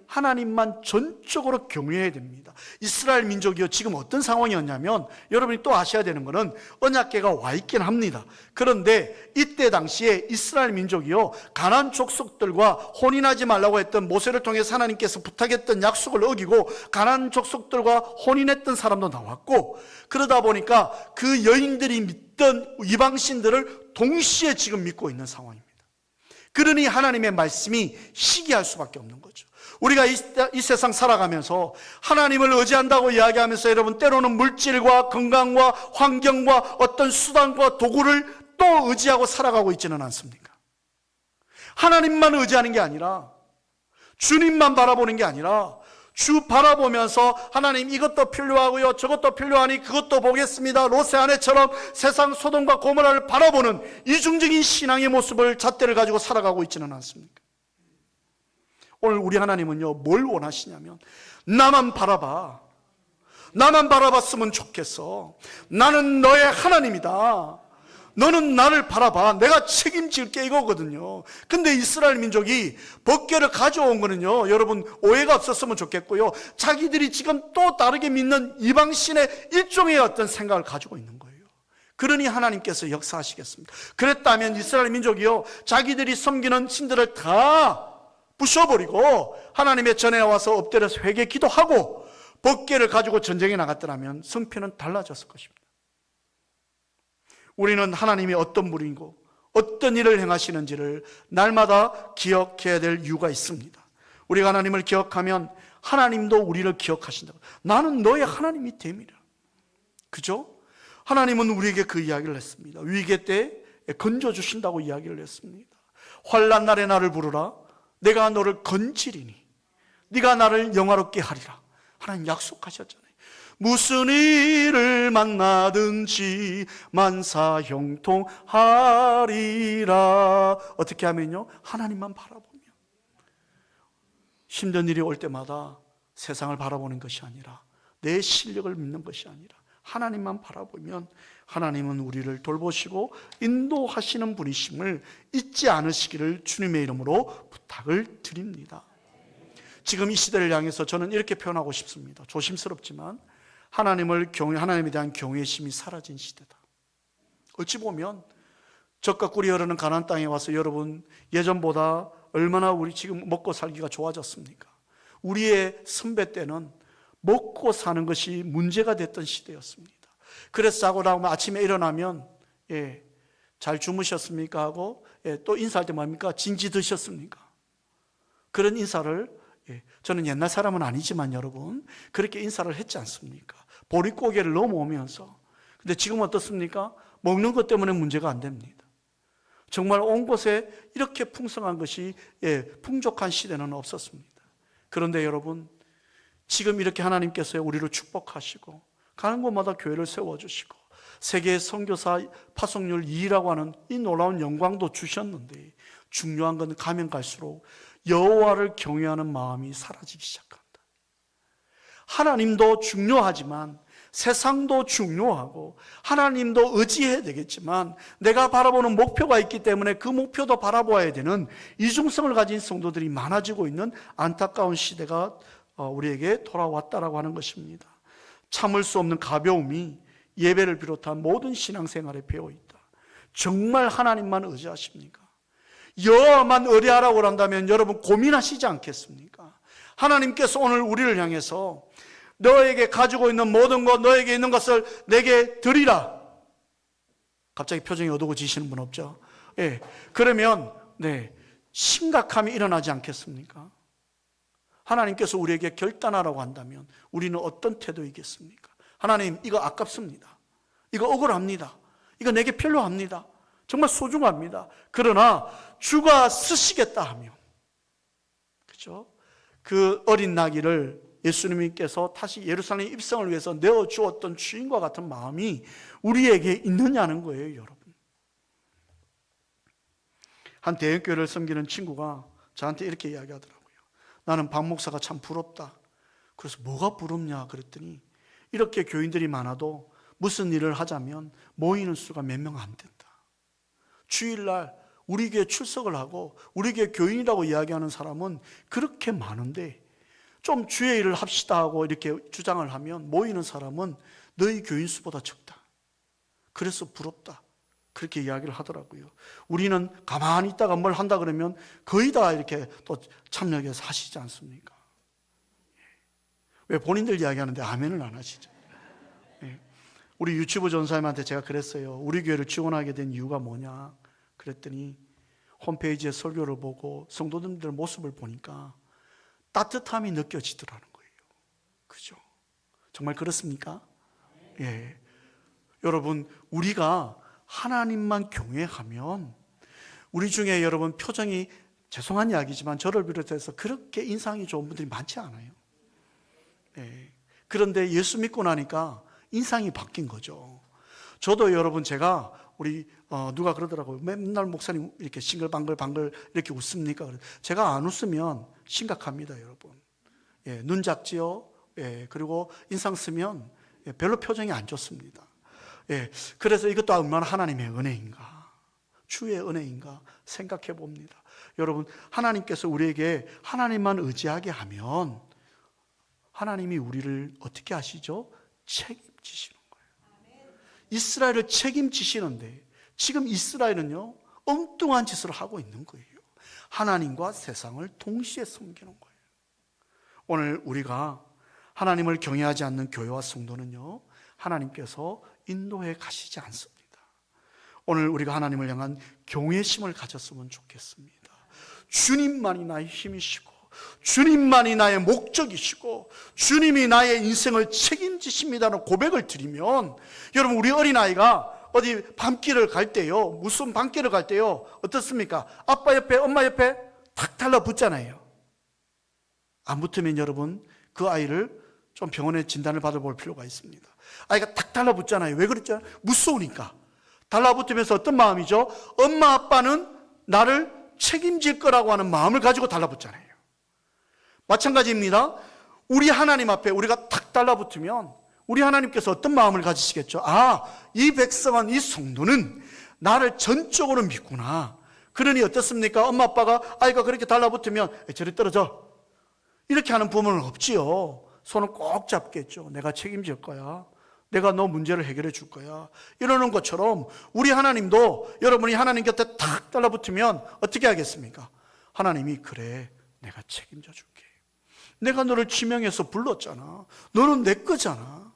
하나님만 전적으로 경외해야 됩니다. 이스라엘 민족이요, 지금 어떤 상황이었냐면, 여러분이 또 아셔야 되는 것은 언약궤가 와 있긴 합니다. 그런데 이때 당시에 이스라엘 민족이요, 가나안 족속들과 혼인하지 말라고 했던 모세를 통해서 하나님께서 부탁했던 약속을 어기고 가나안 족속들과 혼인했던 사람도 나왔고, 그러다 보니까 그 여인들이 믿던 이방신들을 동시에 지금 믿고 있는 상황입니다. 그러니 하나님의 말씀이 시기할 수밖에 없는 거죠. 우리가 이 세상 살아가면서 하나님을 의지한다고 이야기하면서 여러분, 때로는 물질과 건강과 환경과 어떤 수단과 도구를 또 의지하고 살아가고 있지는 않습니까? 하나님만 의지하는 게 아니라, 주님만 바라보는 게 아니라, 주 바라보면서 하나님 이것도 필요하고요, 저것도 필요하니 그것도 보겠습니다, 롯의 아내처럼 세상 소돔과 고모라를 바라보는 이중적인 신앙의 모습을, 잣대를 가지고 살아가고 있지는 않습니까? 오늘 우리 하나님은요, 뭘 원하시냐면, 나만 바라봐, 나만 바라봤으면 좋겠어, 나는 너의 하나님이다, 너는 나를 바라봐. 내가 책임질게 이거거든요. 근데 이스라엘 민족이 법궤를 가져온 거는요, 여러분 오해가 없었으면 좋겠고요, 자기들이 지금 또 다르게 믿는 이방신의 일종의 어떤 생각을 가지고 있는 거예요. 그러니 하나님께서 역사하시겠습니다. 그랬다면 이스라엘 민족이요, 자기들이 섬기는 신들을 다 부셔버리고 하나님의 전에 와서 엎드려서 회개 기도하고 법궤를 가지고 전쟁에 나갔더라면 성패는 달라졌을 것입니다. 우리는 하나님이 어떤 분이고 어떤 일을 행하시는지를 날마다 기억해야 될 이유가 있습니다. 우리가 하나님을 기억하면 하나님도 우리를 기억하신다고. 나는 너의 하나님이 됨이라. 그죠? 하나님은 우리에게 그 이야기를 했습니다. 위기 때 건져주신다고 이야기를 했습니다. 환난 날에 나를 부르라. 내가 너를 건지리니 네가 나를 영화롭게 하리라. 하나님 약속하셨잖아요. 무슨 일을 만나든지 만사 형통하리라. 어떻게 하면요? 하나님만 바라보면. 힘든 일이 올 때마다 세상을 바라보는 것이 아니라 내 실력을 믿는 것이 아니라 하나님만 바라보면 하나님은 우리를 돌보시고 인도하시는 분이심을 잊지 않으시기를 주님의 이름으로 부탁을 드립니다. 지금 이 시대를 향해서 저는 이렇게 표현하고 싶습니다. 조심스럽지만 하나님에 대한 경외심이 사라진 시대다. 어찌 보면 젖과 꿀이 흐르는 가나안 땅에 와서 여러분 예전보다 얼마나 우리 지금 먹고 살기가 좋아졌습니까? 우리의 선배 때는 먹고 사는 것이 문제가 됐던 시대였습니다. 그래서 자고 나면 아침에 일어나면 잘 주무셨습니까? 하고 또 인사할 때 뭡니까? 진지 드셨습니까? 그런 인사를 저는 옛날 사람은 아니지만 여러분 그렇게 인사를 했지 않습니까? 보릿고개를 넘어오면서. 근데 지금 어떻습니까? 먹는 것 때문에 문제가 안 됩니다. 정말 온 곳에 이렇게 풍성한 것이 풍족한 시대는 없었습니다. 그런데 여러분 지금 이렇게 하나님께서 우리를 축복하시고 가는 곳마다 교회를 세워주시고 세계 선교사 파송률 2위라고 하는 이 놀라운 영광도 주셨는데 중요한 건 가면 갈수록 여호와를 경외하는 마음이 사라지기 시작합니다. 하나님도 중요하지만 세상도 중요하고 하나님도 의지해야 되겠지만 내가 바라보는 목표가 있기 때문에 그 목표도 바라보아야 되는 이중성을 가진 성도들이 많아지고 있는 안타까운 시대가 우리에게 돌아왔다라고 하는 것입니다. 참을 수 없는 가벼움이 예배를 비롯한 모든 신앙생활에 배어있다. 정말 하나님만 의지하십니까? 여호와만 의뢰하라고 한다면 여러분 고민하시지 않겠습니까? 하나님께서 오늘 우리를 향해서 너에게 가지고 있는 모든 것, 너에게 있는 것을 내게 드리라. 갑자기 표정이 어두워지시는 분 없죠? 그러면 심각함이 일어나지 않겠습니까? 하나님께서 우리에게 결단하라고 한다면 우리는 어떤 태도이겠습니까? 하나님, 이거 아깝습니다. 이거 억울합니다. 이거 내게 필요합니다. 정말 소중합니다. 그러나 주가 쓰시겠다 하면, 그렇죠? 그 어린 나귀를 예수님께서 다시 예루살렘 입성을 위해서 내어주었던 주인과 같은 마음이 우리에게 있느냐는 거예요, 여러분. 한 대형교회를 섬기는 친구가 저한테 이렇게 이야기하더라고요. 나는 박 목사가 참 부럽다. 그래서 뭐가 부럽냐 그랬더니 이렇게 교인들이 많아도 무슨 일을 하자면 모이는 수가 몇 명 안 된다. 주일날 우리 교회 출석을 하고 우리 교회 교인이라고 이야기하는 사람은 그렇게 많은데 좀 주의 일을 합시다 하고 이렇게 주장을 하면 모이는 사람은 너희 교인 수보다 적다. 그래서 부럽다. 그렇게 이야기를 하더라고요. 우리는 가만히 있다가 뭘 한다 그러면 거의 다 이렇게 또 참여해서 하시지 않습니까? 왜 본인들 이야기하는데 아멘을 안 하시죠? 우리 유치부 전사님한테 제가 그랬어요. 우리 교회를 지원하게 된 이유가 뭐냐? 그랬더니 홈페이지에 설교를 보고 성도님들 모습을 보니까 따뜻함이 느껴지더라는 거예요. 그죠? 정말 그렇습니까? 예. 여러분, 우리가 하나님만 경외하면 우리 중에 여러분 표정이 죄송한 이야기지만 저를 비롯해서 그렇게 인상이 좋은 분들이 많지 않아요. 예. 그런데 예수 믿고 나니까 인상이 바뀐 거죠. 저도 여러분 제가 우리 누가 그러더라고요. 맨날 목사님 이렇게 싱글방글 이렇게 웃습니까? 제가 안 웃으면 심각합니다, 여러분. 예, 눈 작지요. 예, 그리고 인상 쓰면 별로 표정이 안 좋습니다. 예, 그래서 이것도 얼마나 하나님의 은혜인가, 주의 은혜인가 생각해 봅니다. 여러분, 하나님께서 우리에게 하나님만 의지하게 하면 하나님이 우리를 어떻게 하시죠? 책임지시는 거예요. 이스라엘을 책임지시는데 지금 이스라엘은요, 엉뚱한 짓을 하고 있는 거예요. 하나님과 세상을 동시에 섬기는 거예요. 오늘 우리가 하나님을 경외하지 않는 교회와 성도는요, 하나님께서 인도해 가시지 않습니다. 오늘 우리가 하나님을 향한 경외심을 가졌으면 좋겠습니다. 주님만이 나의 힘이시고, 주님만이 나의 목적이시고, 주님이 나의 인생을 책임지십니다라는 고백을 드리면, 여러분, 우리 어린아이가 어디 밤길을 갈 때요, 무슨 밤길을 갈 때요, 어떻습니까? 아빠 옆에, 엄마 옆에 탁 달라붙잖아요. 안 붙으면 여러분, 그 아이를 좀 병원에 진단을 받아볼 필요가 있습니다. 아이가 탁 달라붙잖아요. 왜 그랬죠? 무서우니까. 달라붙으면서 어떤 마음이죠? 엄마 아빠는 나를 책임질 거라고 하는 마음을 가지고 달라붙잖아요. 마찬가지입니다. 우리 하나님 앞에 우리가 탁 달라붙으면 우리 하나님께서 어떤 마음을 가지시겠죠? 아, 이 백성은, 이 성도는 나를 전적으로 믿구나. 그러니 어떻습니까? 엄마 아빠가 아이가 그렇게 달라붙으면 저리 떨어져, 이렇게 하는 부모는 없지요. 손을 꼭 잡겠죠. 내가 책임질 거야, 내가 너 문제를 해결해 줄 거야, 이러는 것처럼 우리 하나님도 여러분이 하나님 곁에 탁 달라붙으면 어떻게 하겠습니까? 하나님이 그래, 내가 책임져 줄게. 내가 너를 지명해서 불렀잖아. 너는 내 거잖아.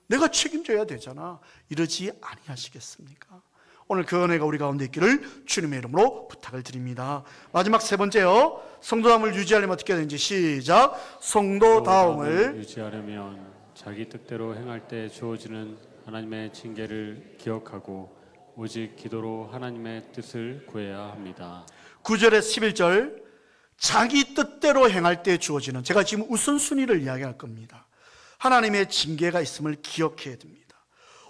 내가 책임져야 되잖아. 이러지 아니하시겠습니까? 오늘 그 은혜가 우리 가운데 있기를 주님의 이름으로 부탁을 드립니다. 마지막 세 번째요, 성도다움을 유지하려면 어떻게 해야 되는지 시작. 성도다움을 유지하려면 자기 뜻대로 행할 때 주어지는 하나님의 징계를 기억하고 오직 기도로 하나님의 뜻을 구해야 합니다. 9절에 11절, 자기 뜻대로 행할 때 주어지는, 제가 지금 우선순위를 이야기할 겁니다. 하나님의 징계가 있음을 기억해야 됩니다.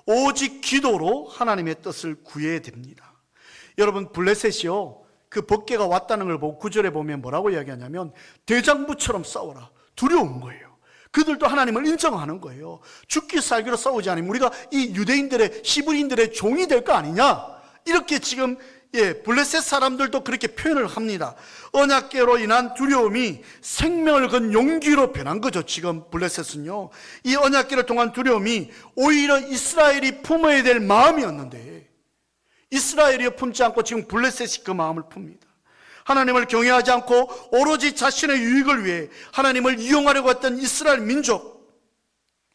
오직 기도로 하나님의 뜻을 구해야 됩니다. 여러분, 블레셋이요, 그 법궤가 왔다는 걸 보고 9절에 보면 뭐라고 이야기하냐면 대장부처럼 싸워라, 두려운 거예요. 그들도 하나님을 인정하는 거예요. 죽기 살기로 싸우지 않으면 우리가 이 유대인들의, 히브리인들의 종이 될 거 아니냐, 이렇게 지금 블레셋 사람들도 그렇게 표현을 합니다. 언약궤로 인한 두려움이 생명을 건 용기로 변한 거죠. 지금 블레셋은요, 이 언약궤를 통한 두려움이 오히려 이스라엘이 품어야 될 마음이었는데 이스라엘이 품지 않고 지금 블레셋이 그 마음을 풉니다. 하나님을 경외하지 않고 오로지 자신의 유익을 위해 하나님을 이용하려고 했던 이스라엘 민족,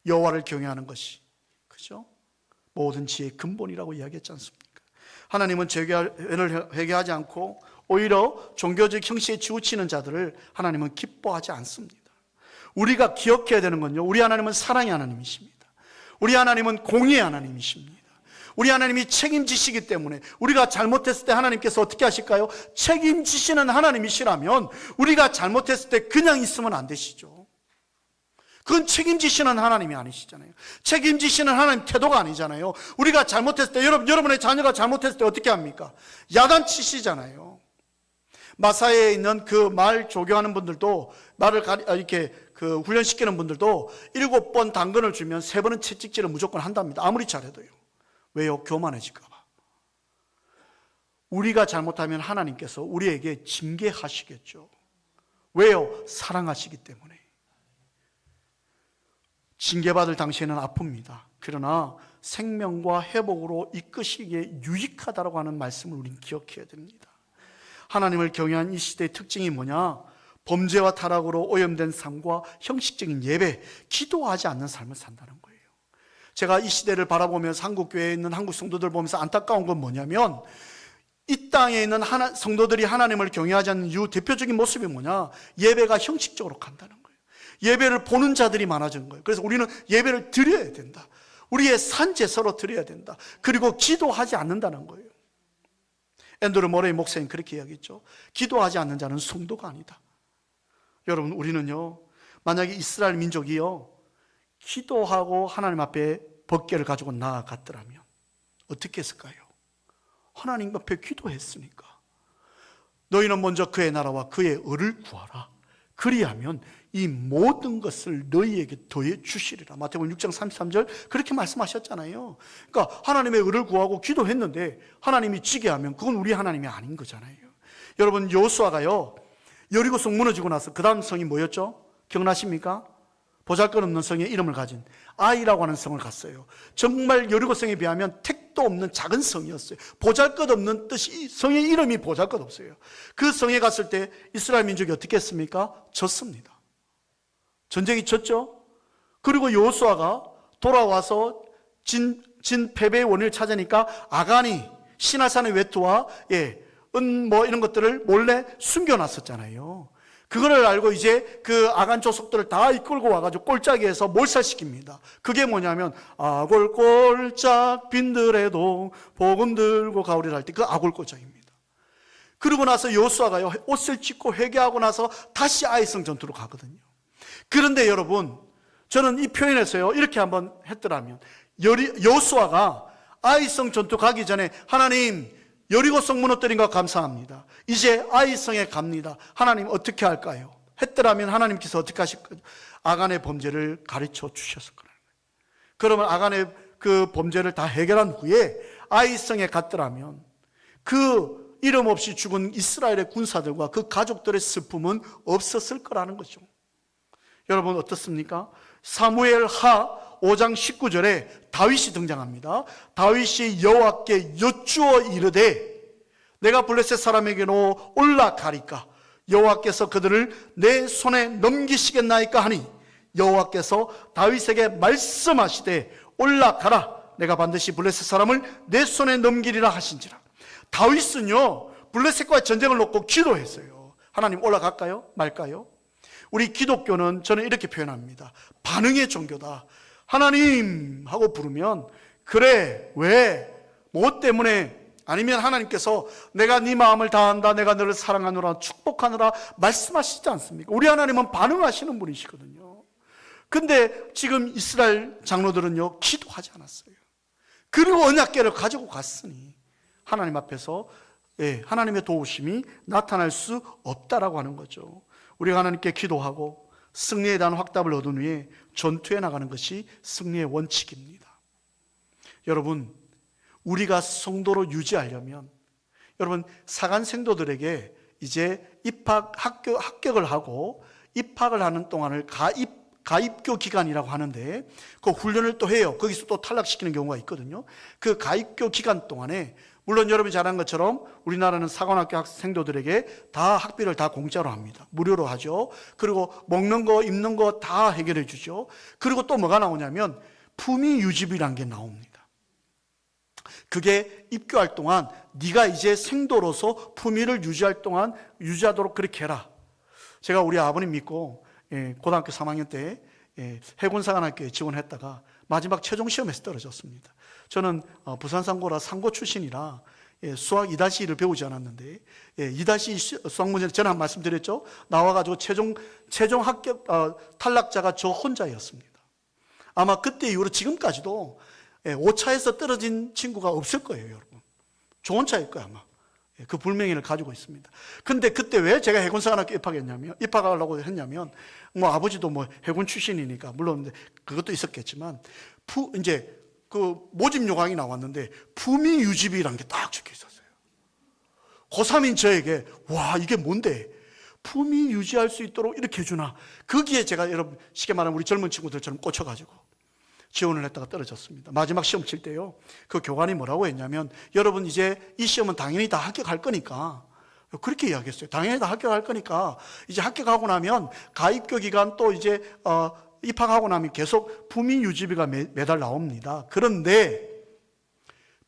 여호와를 경외하는 것이, 그죠? 모든 지혜의 근본이라고 이야기했지 않습니까? 하나님은 죄를 회개하지 않고 오히려 종교적 형식에 치우치는 자들을 하나님은 기뻐하지 않습니다. 우리가 기억해야 되는 건요, 우리 하나님은 사랑의 하나님이십니다. 우리 하나님은 공의의 하나님이십니다. 우리 하나님이 책임지시기 때문에 우리가 잘못했을 때 하나님께서 어떻게 하실까요? 책임지시는 하나님이시라면 우리가 잘못했을 때 그냥 있으면 안 되시죠. 그건 책임지시는 하나님이 아니시잖아요. 책임지시는 하나님 태도가 아니잖아요. 우리가 잘못했을 때, 여러분의 자녀가 잘못했을 때 어떻게 합니까? 야단치시잖아요. 마사에 있는 그 말 조교하는 분들도, 말을 이렇게 그 훈련시키는 분들도 7번 당근을 주면 3번은 채찍질을 무조건 한답니다. 아무리 잘해도요. 왜요? 교만해질까 봐. 우리가 잘못하면 하나님께서 우리에게 징계하시겠죠. 왜요? 사랑하시기 때문에. 징계받을 당시에는 아픕니다. 그러나 생명과 회복으로 이끄시기에 유익하다고 하는 말씀을 우리는 기억해야 됩니다. 하나님을 경외한 이 시대의 특징이 뭐냐? 범죄와 타락으로 오염된 삶과 형식적인 예배, 기도하지 않는 삶을 산다는 거예요. 제가 이 시대를 바라보면서 한국교회에 있는 한국 성도들 보면서 안타까운 건 뭐냐면, 이 땅에 있는 성도들이 하나님을 경외하지 않는 이유 대표적인 모습이 뭐냐? 예배가 형식적으로 간다는 거예요. 예배를 보는 자들이 많아진 거예요. 그래서 우리는 예배를 드려야 된다. 우리의 산제사로 드려야 된다. 그리고 기도하지 않는다는 거예요. 앤드루 모레이 목사님 그렇게 이야기했죠. 기도하지 않는 자는 성도가 아니다. 여러분, 우리는요, 만약에 이스라엘 민족이요, 기도하고 하나님 앞에 법궤를 가지고 나아갔더라면 어떻게 했을까요? 하나님 앞에 기도했으니까. 너희는 먼저 그의 나라와 그의 의를 구하라. 그리하면 이 모든 것을 너희에게 더해 주시리라. 마태복음 6장 33절 그렇게 말씀하셨잖아요. 그러니까 하나님의 의를 구하고 기도했는데 하나님이 지게 하면 그건 우리 하나님이 아닌 거잖아요. 여러분, 여호수아가요, 여리고성 무너지고 나서 그 다음 성이 뭐였죠? 기억나십니까? 보잘것없는 성의 이름을 가진 아이라고 하는 성을 갔어요. 정말 여리고성에 비하면 택도 없는 작은 성이었어요. 보잘것없는 뜻이, 성의 이름이 보잘것없어요. 그 성에 갔을 때 이스라엘 민족이 어떻게 했습니까? 졌습니다. 전쟁이 졌죠. 그리고 여호수아가 돌아와서 진 패배의 원인을 찾으니까 아간이 시나산의 외투와 은 이런 것들을 몰래 숨겨놨었잖아요. 그거를 알고 이제 그 아간 조속들을 다 이끌고 와가지고 꼴짜기에서 몰살시킵니다. 그게 뭐냐면 아골골짝 빈들에도 복음 들고 가오리라 할 때 그 아골골짝입니다. 그러고 나서 여호수아가요, 옷을 찢고 회개하고 나서 다시 아이성 전투로 가거든요. 그런데 여러분, 저는 이 표현에서요 이렇게 한번 했더라면, 여호수아가 아이성 전투 가기 전에 하나님, 여리고성 무너뜨린 거 감사합니다. 이제 아이성에 갑니다. 하나님 어떻게 할까요? 했더라면 하나님께서 어떻게 하실 거죠? 아간의 범죄를 가르쳐 주셨을 거예요. 그러면 아간의 그 범죄를 다 해결한 후에 아이성에 갔더라면 그 이름 없이 죽은 이스라엘의 군사들과 그 가족들의 슬픔은 없었을 거라는 거죠. 여러분 어떻습니까? 사무엘 하 5장 19절에 다윗이 등장합니다. 다윗이 여호와께 여쭈어 이르되 내가 블레셋 사람에게로 올라가리까 여호와께서 그들을 내 손에 넘기시겠나이까 하니 여호와께서 다윗에게 말씀하시되 올라가라 내가 반드시 블레셋 사람을 내 손에 넘기리라 하신지라. 다윗은요 블레셋과의 전쟁을 놓고 기도했어요. 하나님 올라갈까요? 말까요? 우리 기독교는 저는 이렇게 표현합니다. 반응의 종교다. 하나님 하고 부르면 그래 왜? 뭐 때문에? 아니면 하나님께서 내가 네 마음을 다한다, 내가 너를 사랑하노라, 축복하노라 말씀하시지 않습니까? 우리 하나님은 반응하시는 분이시거든요. 근데 지금 이스라엘 장로들은요 기도하지 않았어요. 그리고 언약궤를 가지고 갔으니 하나님 앞에서 하나님의 도우심이 나타날 수 없다라고 하는 거죠. 우리가 하나님께 기도하고 승리에 대한 확답을 얻은 후에 전투에 나가는 것이 승리의 원칙입니다. 여러분, 우리가 성도로 유지하려면 여러분 사간 생도들에게 이제 합격을 하고 입학을 하는 동안을 가입교 기간이라고 하는데 그 훈련을 또 해요. 거기서 또 탈락시키는 경우가 있거든요. 그 가입교 기간 동안에 물론 여러분이 잘 아는 것처럼 우리나라는 사관학교 학생도들에게 다 학비를 다 공짜로 합니다. 무료로 하죠. 그리고 먹는 거 입는 거 다 해결해 주죠. 그리고 또 뭐가 나오냐면 품위 유지비라는 게 나옵니다. 그게 입교할 동안 네가 이제 생도로서 품위를 유지하도록 그렇게 해라. 제가 우리 아버님 믿고 고등학교 3학년 때 해군사관학교에 지원했다가 마지막 최종 시험에서 떨어졌습니다. 저는 부산상고라 상고 출신이라 수학 2-1을 배우지 않았는데 2-2 수학 문제를 전에 한 말씀 드렸죠. 나와가지고 최종 합격 탈락자가 저 혼자였습니다. 아마 그때 이후로 지금까지도 5차에서 떨어진 친구가 없을 거예요, 여러분. 좋은 차일 거예요, 아마. 그 불명예를 가지고 있습니다. 근데 그때 왜 제가 해군사관학교 입학하려고 했냐면, 아버지도 해군 출신이니까, 물론 그것도 있었겠지만, 이제 그 모집 요강이 나왔는데, 품위 유지비라는 게 딱 적혀 있었어요. 고3인 저에게, 와, 이게 뭔데? 품위 유지할 수 있도록 이렇게 해주나? 거기에 제가 여러분, 쉽게 말하면 우리 젊은 친구들처럼 꽂혀가지고, 지원을 했다가 떨어졌습니다. 마지막 시험 칠 때요, 그 교관이 뭐라고 했냐면, 여러분 이제 이 시험은 당연히 다 합격할 거니까, 그렇게 이야기했어요. 당연히 다 합격할 거니까 이제 합격하고 나면 가입교 기간 또 이제 입학하고 나면 계속 품위 유지비가 매달 나옵니다. 그런데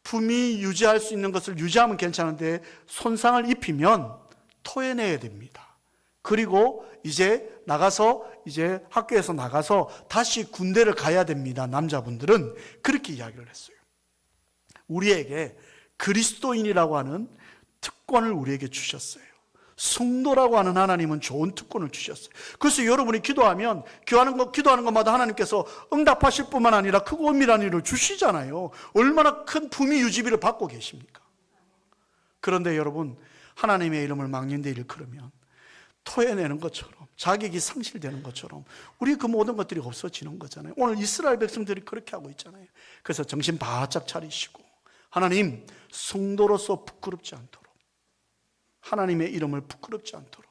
품위 유지할 수 있는 것을 유지하면 괜찮은데 손상을 입히면 토해내야 됩니다. 그리고 이제 학교에서 나가서 다시 군대를 가야 됩니다. 남자분들은 그렇게 이야기를 했어요. 우리에게 그리스도인이라고 하는 특권을 우리에게 주셨어요. 성도라고 하는 하나님은 좋은 특권을 주셨어요. 그래서 여러분이 기도하는 것마다 하나님께서 응답하실 뿐만 아니라 크고 은밀한 일을 주시잖아요. 얼마나 큰 품위 유지비를 받고 계십니까? 그런데 여러분, 하나님의 이름을 막는 데 일컬으면 토해내는 것처럼, 자격이 상실되는 것처럼 우리 그 모든 것들이 없어지는 거잖아요. 오늘 이스라엘 백성들이 그렇게 하고 있잖아요. 그래서 정신 바짝 차리시고 하나님, 성도로서 부끄럽지 않도록, 하나님의 이름을 부끄럽지 않도록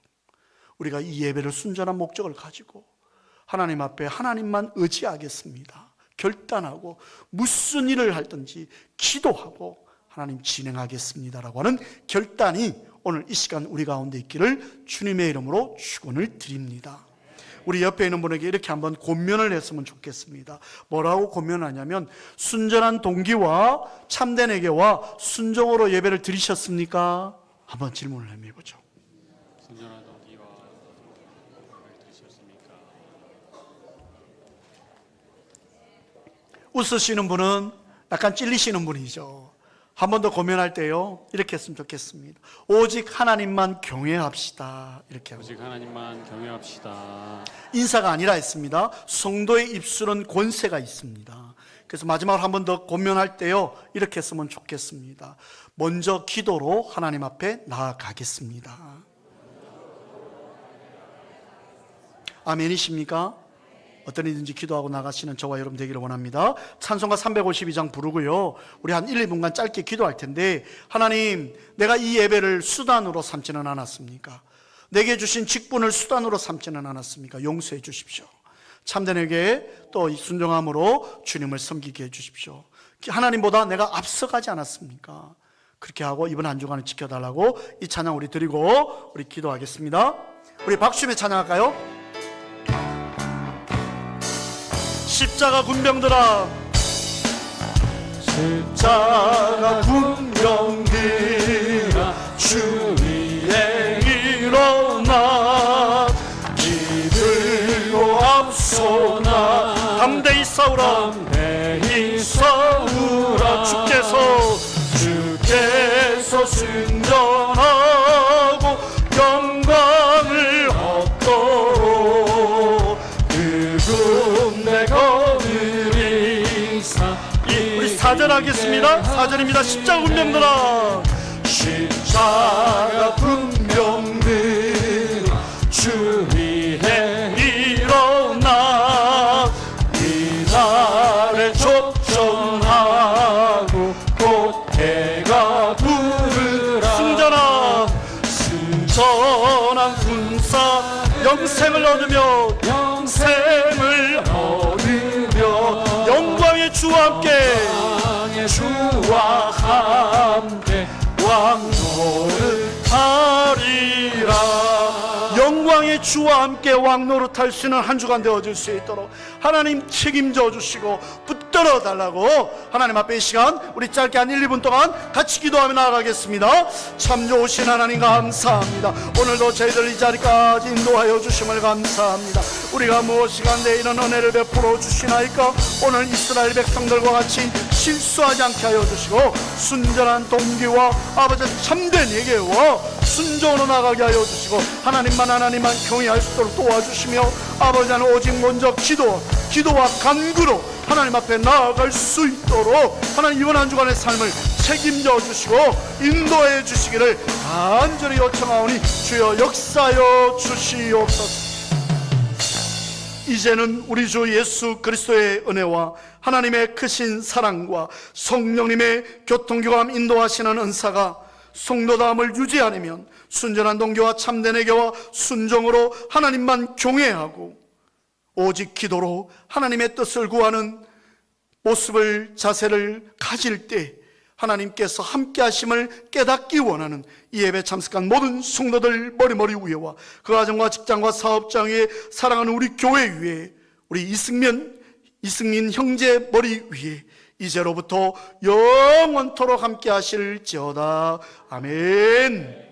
우리가 이 예배를 순전한 목적을 가지고 하나님 앞에 하나님만 의지하겠습니다, 결단하고 무슨 일을 하든지 기도하고 하나님 진행하겠습니다라고 하는 결단이 오늘 이 시간 우리 가운데 있기를 주님의 이름으로 축원을 드립니다. 우리 옆에 있는 분에게 이렇게 한번 권면을 했으면 좋겠습니다. 뭐라고 권면하냐면, 순전한 동기와 참된 회개와 순종으로 예배를 드리셨습니까? 한번 질문을 해보죠. 순전한 동기와 예배를 드리셨습니까? 웃으시는 분은 약간 찔리시는 분이죠. 한 번 더 고면할 때요, 이렇게 했으면 좋겠습니다. 오직 하나님만 경외합시다. 이렇게 하고. 오직 하나님만 경외합시다. 인사가 아니라 했습니다. 성도의 입술은 권세가 있습니다. 그래서 마지막으로 한 번 더 고면할 때요, 이렇게 했으면 좋겠습니다. 먼저 기도로 하나님 앞에 나아가겠습니다. 아멘이십니까? 어떤 일든지 기도하고 나가시는 저와 여러분 되기를 원합니다. 찬송가 352장 부르고요, 우리 한 1, 2분간 짧게 기도할 텐데, 하나님, 내가 이 예배를 수단으로 삼지는 않았습니까? 내게 주신 직분을 수단으로 삼지는 않았습니까? 용서해 주십시오. 참된에게 또 이 순종함으로 주님을 섬기게 해 주십시오. 하나님보다 내가 앞서가지 않았습니까? 그렇게 하고 이번 한 주간을 지켜달라고 이 찬양 우리 드리고 우리 기도하겠습니다. 우리 박수며 찬양할까요? 십자가 군병들아, 십자가 군병들아, 주 위에 일어나 기들고 앞서나 담대히 싸우라, 담대히 싸우라. 주께서 승전하고 영광을 얻도록 그분의 거느리사. 우리 4절 하겠습니다. 4절입니다. 십자가 군병들아, 십자가 군병들아, 주 위에 일어나 이날에 접전하고 곧 해가 부르라. 승전한 군사 영생을 얻으며 영광의 주와 함께 왕노릇하리라. 영광의 주와 함께 왕노릇할 수 있는 한 주간 되어줄 수 있도록 하나님 책임져 주시고 붙들어 달라고 하나님 앞에 이 시간 우리 짧게 한 1, 2분 동안 같이 기도하며 나아가겠습니다. 참 좋으신 하나님 감사합니다. 오늘도 저희들 이 자리까지 인도하여 주심을 감사합니다. 우리가 무엇이간데 이런 은혜를 베풀어 주시나이까. 오늘 이스라엘 백성들과 같이 실수하지 않게 하여 주시고 순전한 동기와 아버지 참된 예배와 순종으로 나가게 하여 주시고 하나님만 경외할 수 있도록 도와주시며 아버지 하나님 오직 먼저 기도와 간구로 하나님 앞에 나아갈 수 있도록 하나님 이번 한 주간의 삶을 책임져 주시고 인도해 주시기를 간절히 요청하오니 주여 역사하여 주시옵소서. 이제는 우리 주 예수 그리스도의 은혜와 하나님의 크신 사랑과 성령님의 교통교감 인도하시는 은사가 성도다움을 유지하려면 순전한 동기와 참된 회개와 순종으로 하나님만 경외하고 오직 기도로 하나님의 뜻을 구하는 모습을, 자세를 가질 때 하나님께서 함께 하심을 깨닫기 원하는 이 예배 참석한 모든 성도들 머리 위에와 그 가정과 직장과 사업장 위에 사랑하는 우리 교회 위에 우리 이승민 형제 머리 위에 이제로부터 영원토록 함께 하실지어다. 아멘.